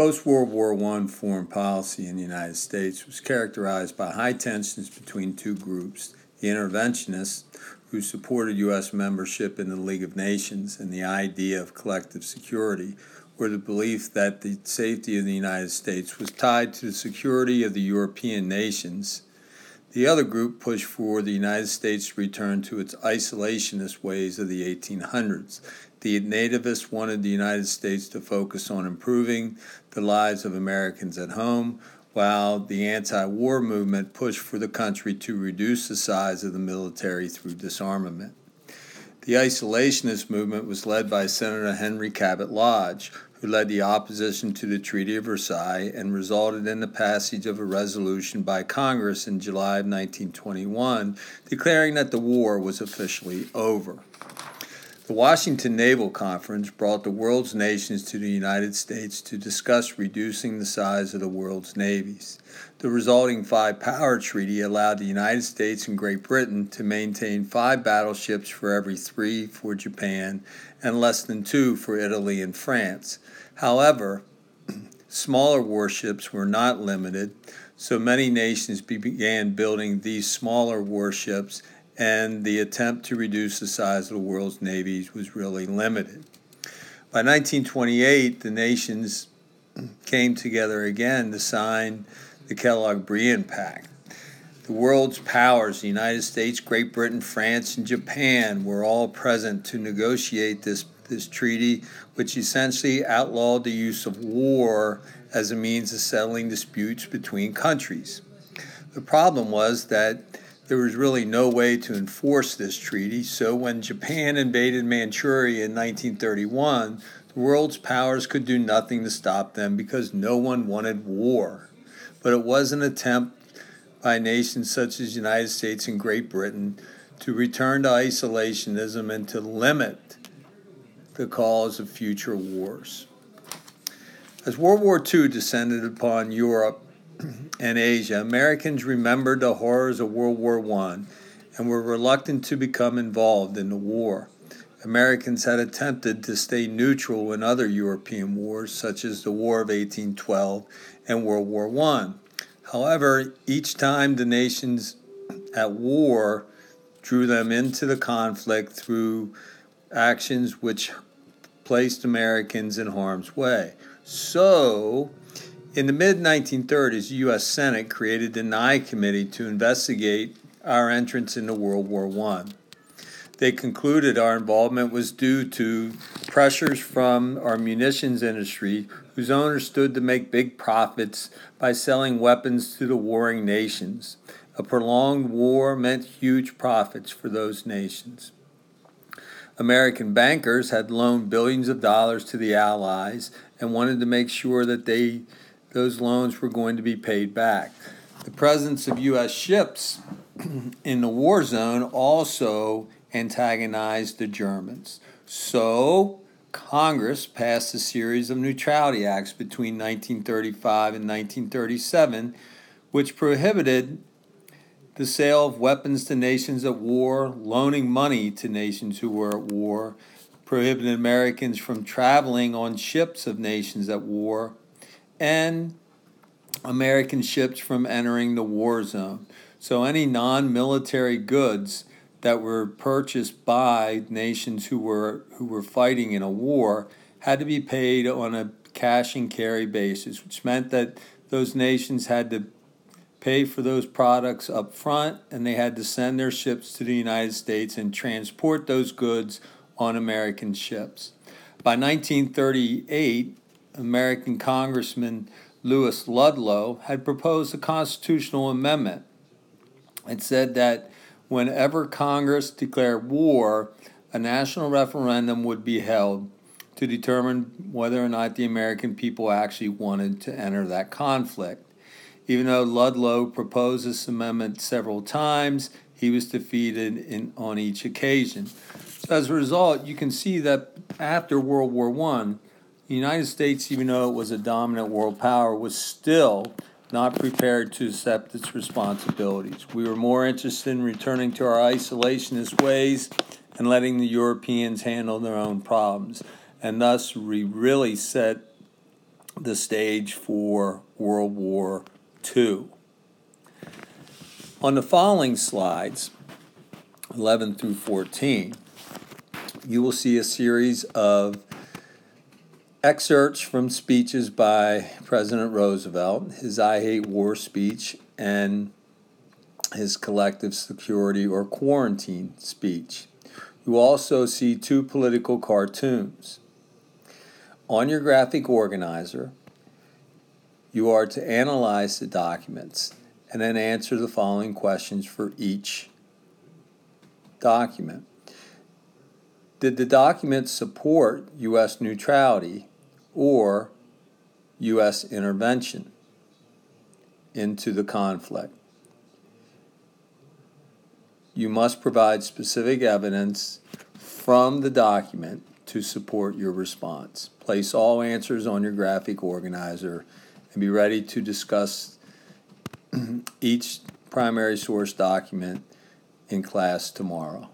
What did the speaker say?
Post-World War I foreign policy in the United States was characterized by high tensions between two groups: the interventionists, who supported U.S. membership in the League of Nations and the idea of collective security, or the belief that the safety of the United States was tied to the security of the European nations. The other group pushed for the United States to return to its isolationist ways of the 1800s. The nativists wanted the United States to focus on improving the lives of Americans at home, while the anti-war movement pushed for the country to reduce the size of the military through disarmament. The isolationist movement was led by Senator Henry Cabot Lodge, who led the opposition to the Treaty of Versailles and resulted in the passage of a resolution by Congress in July of 1921 declaring that the war was officially over. The Washington Naval Conference brought the world's nations to the United States to discuss reducing the size of the world's navies. The resulting five-power treaty allowed the United States and Great Britain to maintain 5 battleships for every 3 for Japan and less than 2 for Italy and France. However, smaller warships were not limited, so many nations began building these smaller warships, and the attempt to reduce the size of the world's navies was really limited. By 1928, the nations came together again to sign the Kellogg-Briand Pact. The world's powers, the United States, Great Britain, France, and Japan, were all present to negotiate this treaty, which essentially outlawed the use of war as a means of settling disputes between countries. The problem was that there was really no way to enforce this treaty, so when Japan invaded Manchuria in 1931, the world's powers could do nothing to stop them because no one wanted war. But it was an attempt by nations such as the United States and Great Britain to return to isolationism and to limit the cause of future wars. As World War II descended upon Europe and Asia, Americans remembered the horrors of World War I and were reluctant to become involved in the war. Americans had attempted to stay neutral in other European wars, such as the War of 1812 and World War I. However, each time the nations at war drew them into the conflict through actions which placed Americans in harm's way. So, in the mid-1930s, the U.S. Senate created the Nye Committee to investigate our entrance into World War I. They concluded our involvement was due to pressures from our munitions industry, whose owners stood to make big profits by selling weapons to the warring nations. A prolonged war meant huge profits for those nations. American bankers had loaned billions of dollars to the Allies and wanted to make sure that those loans were going to be paid back. The presence of U.S. ships in the war zone also antagonized the Germans. So Congress passed a series of neutrality acts between 1935 and 1937, which prohibited the sale of weapons to nations at war, loaning money to nations who were at war, prohibited Americans from traveling on ships of nations at war, and American ships from entering the war zone. So any non-military goods that were purchased by nations who were fighting in a war had to be paid on a cash and carry basis, which meant that those nations had to pay for those products up front, and they had to send their ships to the United States and transport those goods on American ships. By 1938, American Congressman Lewis Ludlow had proposed a constitutional amendment. It said that whenever Congress declared war, a national referendum would be held to determine whether or not the American people actually wanted to enter that conflict. Even though Ludlow proposed this amendment several times, he was defeated on each occasion. So as a result, you can see that after World War I, the United States, even though it was a dominant world power, was still not prepared to accept its responsibilities. We were more interested in returning to our isolationist ways and letting the Europeans handle their own problems. And thus, we really set the stage for World War II. On the following slides, 11 through 14, you will see a series of excerpts from speeches by President Roosevelt, his I Hate War speech, and his collective security or quarantine speech. You also see two political cartoons. On your graphic organizer, you are to analyze the documents and then answer the following questions for each document. Did the document support U.S. neutrality or U.S. intervention into the conflict? You must provide specific evidence from the document to support your response. Place all answers on your graphic organizer and be ready to discuss each primary source document in class tomorrow.